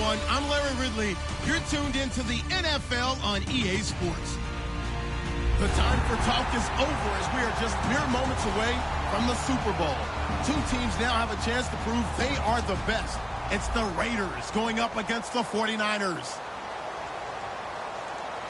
everyone. I'm Larry Ridley. You're tuned into the NFL on EA Sports. The time for talk is over as we are just mere moments away from the Super Bowl. Two teams now have a chance to prove they are the best. It's the Raiders going up against the 49ers.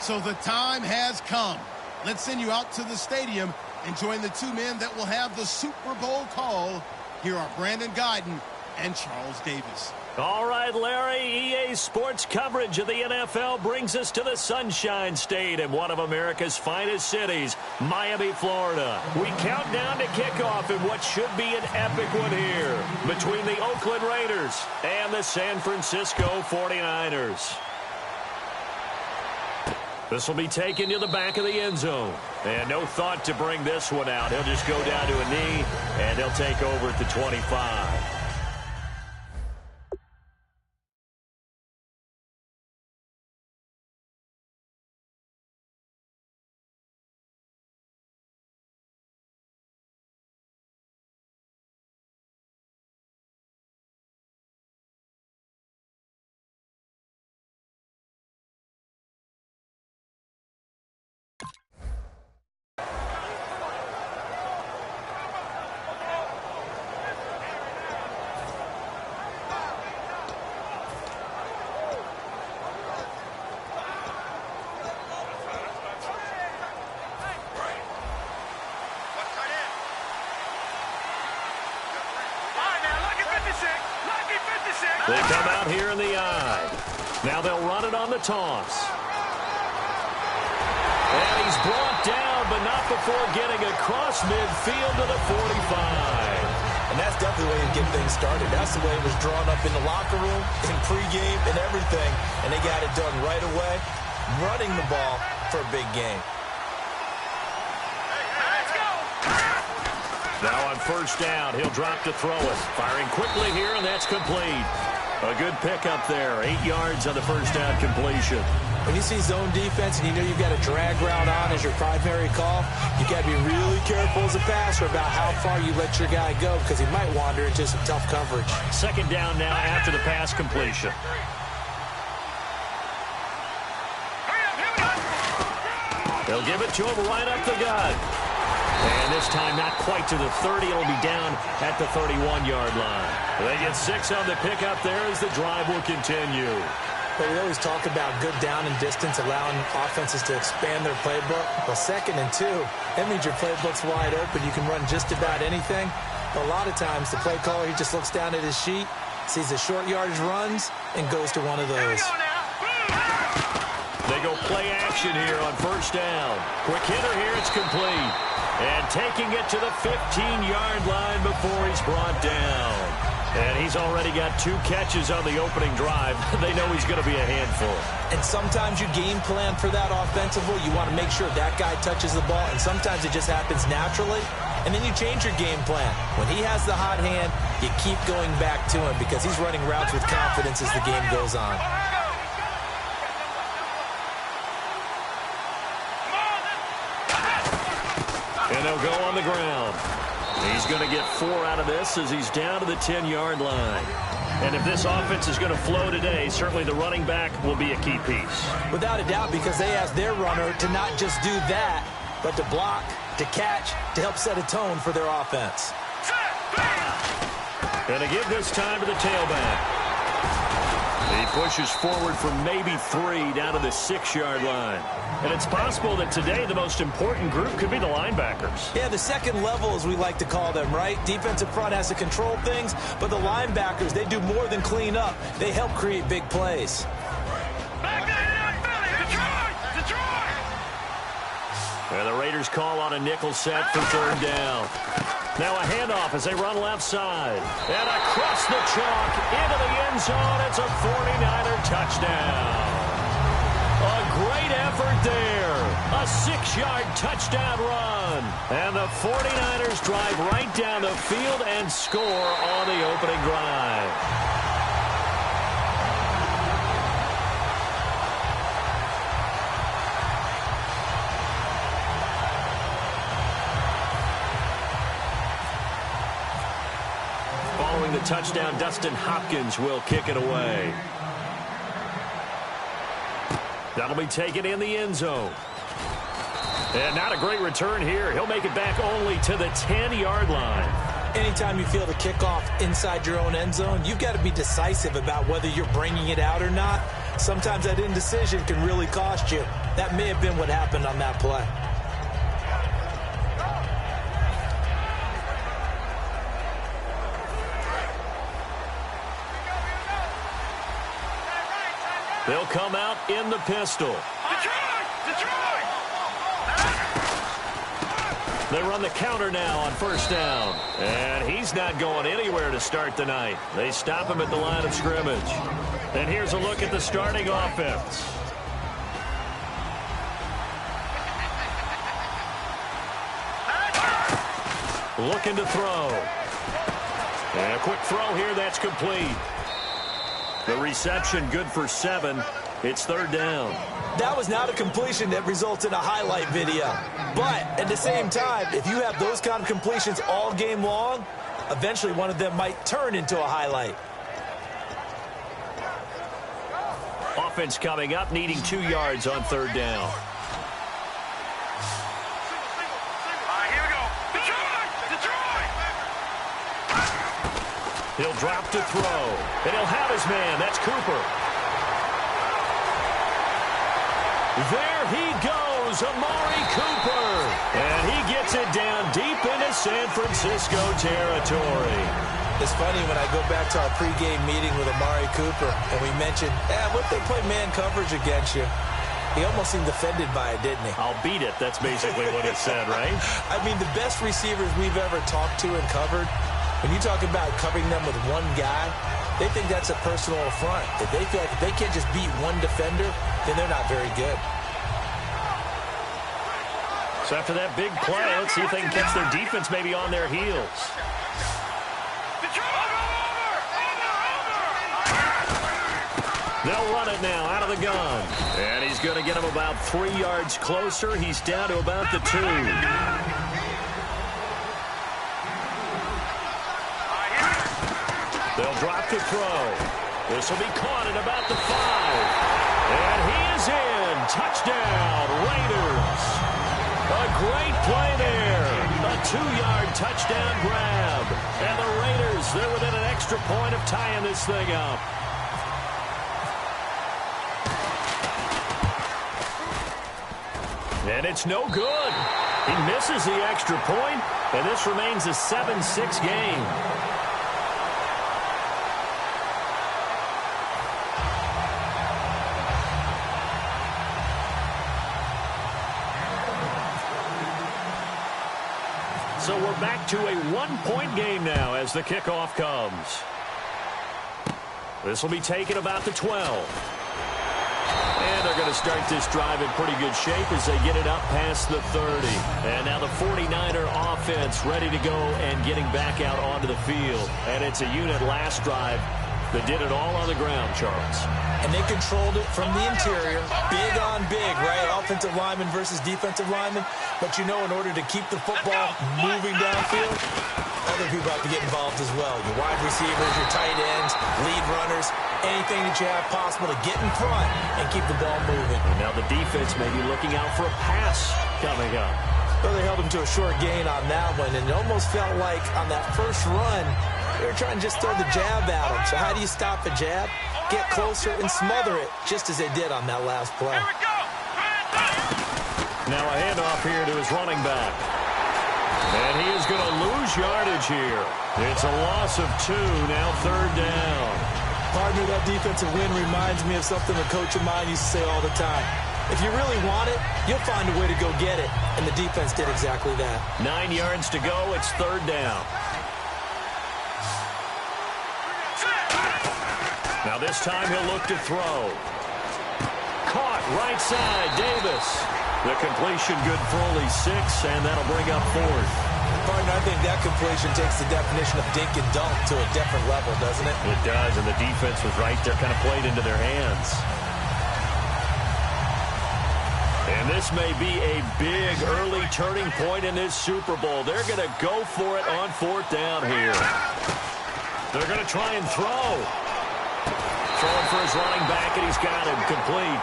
So the time has come. Let's send you out to the stadium and join the two men that will have the Super Bowl call. Here are Brandon Guyton and Charles Davis. All right, Larry, EA Sports coverage of the NFL brings us to the Sunshine State in one of America's finest cities, Miami, Florida. We count down to kickoff in what should be an epic one here between the Oakland Raiders and the San Francisco 49ers. This will be taken to the back of the end zone. And no thought to bring this one out. He'll just go down to a knee, and he'll take over at the 25. They come out here in the eye. Now they'll run it on the toss. And he's brought down, but not before getting across midfield to the 45. And that's definitely the way to get things started. That's the way it was drawn up in the locker room, in pregame, and everything. And they got it done right away, running the ball for a big game. Now on first down, he'll drop to throw it. Firing quickly here, and that's complete. A good pickup there. 8 yards on the first down completion. When you see zone defense and you know you've got a drag route on as your primary call, you got to be really careful as a passer about how far you let your guy go because he might wander into some tough coverage. Second down now after the pass completion. They'll give it to him right up the gut. And this time not quite to the 30. It'll be down at the 31-yard line. They get 6 on the pickup there as the drive will continue. But we always talk about good down and distance, allowing offenses to expand their playbook. Well, 2nd and 2, that means your playbook's wide open. You can run just about anything. But a lot of times the play caller, he just looks down at his sheet, sees the short yardage runs, and goes to one of those. They go play action here on first down. Quick hitter here, it's complete. And taking it to the 15-yard line before he's brought down. And he's already got 2 catches on the opening drive. They know he's going to be a handful. And sometimes you game plan for that offensively. You want to make sure that guy touches the ball, and sometimes it just happens naturally. And then you change your game plan. When he has the hot hand, you keep going back to him because he's running routes with confidence as the game goes on. And they'll go on the ground. He's going to get 4 out of this as he's down to the 10-yard line. And if this offense is going to flow today, certainly the running back will be a key piece. Without a doubt, because they ask their runner to not just do that, but to block, to catch, to help set a tone for their offense. And to give this time to the tailback. He pushes forward from maybe 3 down to the 6-yard line. And it's possible that today the most important group could be the linebackers. Yeah, the second level, as we like to call them, right? Defensive front has to control things, but the linebackers, they do more than clean up. They help create big plays. And the Raiders call on a nickel set for third down. Now a handoff as they run left side. And across the chalk into the end zone. It's a 49er touchdown. A great effort there. A 6-yard touchdown run. And the 49ers drive right down the field and score on the opening drive. Following the touchdown, Dustin Hopkins will kick it away. That'll be taken in the end zone. And not a great return here. He'll make it back only to the 10-yard line. Anytime you feel the kickoff inside your own end zone, you've got to be decisive about whether you're bringing it out or not. Sometimes that indecision can really cost you. That may have been what happened on that play. They'll come out in the pistol. They run the counter now on first down. And he's not going anywhere to start the night. They stop him at the line of scrimmage. And here's a look at the starting offense. Looking to throw. And a quick throw here, that's complete. The reception good for 7. It's third down. That was not a completion that results in a highlight video. But at the same time, if you have those kind of completions all game long, eventually one of them might turn into a highlight. Offense coming up, needing 2 yards on third down. Here we go. Detroit! He'll drop to throw. And he'll have his man. That's Cooper. There he goes, Amari Cooper. And he gets it down deep into San Francisco territory. It's funny when I go back to our pregame meeting with Amari Cooper, and we mentioned, what if they play man coverage against you? He almost seemed offended by it, didn't he? I'll beat it. That's basically what he said, right? I mean, the best receivers we've ever talked to and covered, when you talk about covering them with one guy, they think that's a personal affront. If they feel like if they can't just beat one defender, then they're not very good. So after that big play, let's see if they can catch their defense maybe on their heels. They'll run it now out of the gun. And he's going to get him about 3 yards closer. He's down to about the 2. They'll drop to throw. This will be caught at about the 5. And he is in. Touchdown, Raiders. A great play there. A 2-yard touchdown grab. And the Raiders, they're within an extra point of tying this thing up. And it's no good. He misses the extra point, and this remains a 7-6 game. So we're back to a 1-point game now as the kickoff comes. This will be taken about the 12. And they're going to start this drive in pretty good shape as they get it up past the 30. And now the 49er offense ready to go and getting back out onto the field. And it's a unit last drive that did it all on the ground, Charles. And they controlled it from the interior. Big on big, right? Offensive lineman versus defensive lineman. But you know, in order to keep the football moving downfield, other people have to get involved as well. Your wide receivers, your tight ends, lead runners, anything that you have possible to get in front and keep the ball moving. And now the defense may be looking out for a pass coming up. Well, they held him to a short gain on that one, and it almost felt like on that first run, they were trying to just throw the jab at him. So how do you stop a jab? Get closer and smother it, just as they did on that last play. Now a handoff here to his running back. And he is going to lose yardage here. It's a loss of 2, now third down. Partner, that defensive win reminds me of something a coach of mine used to say all the time. If you really want it, you'll find a way to go get it. And the defense did exactly that. 9 yards to go. It's third down. Now this time he'll look to throw. Caught right side, Davis. The completion good for only 6, and that'll bring up 4th. Partner, I think that completion takes the definition of dink and dunk to a different level, doesn't it? It does, and the defense was right there, kind of played into their hands. And this may be a big early turning point in this Super Bowl. They're going to go for it on 4th down here. They're going to try and throw. Throwing for his running back, and he's got him complete.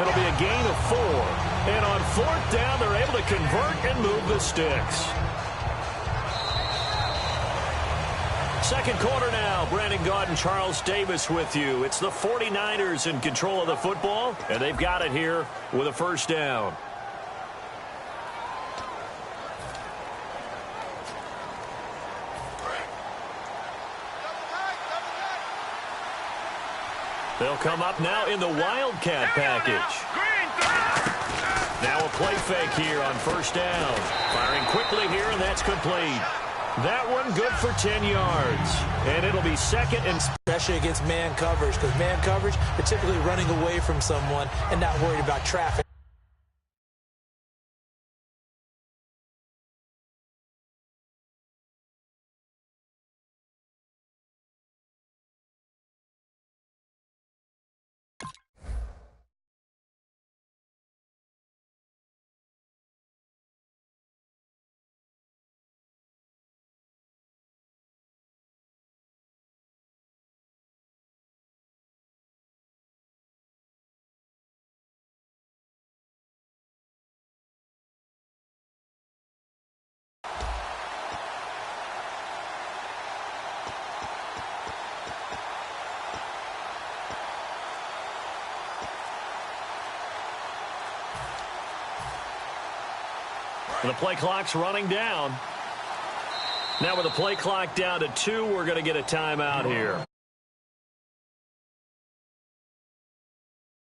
It'll be a gain of 4. And on 4th down, they're able to convert and move the sticks. Second quarter now. Brandon Gaud and Charles Davis with you. It's the 49ers in control of the football, and they've got it here with a first down. They'll come up now in the Wildcat package. Now a play fake here on first down. Firing quickly here, and that's complete. That one good for 10 yards. And it'll be second and... Especially against man coverage, because man coverage, they're typically running away from someone and not worried about traffic. The play clock's running down. Now with the play clock down to 2, we're going to get a timeout here.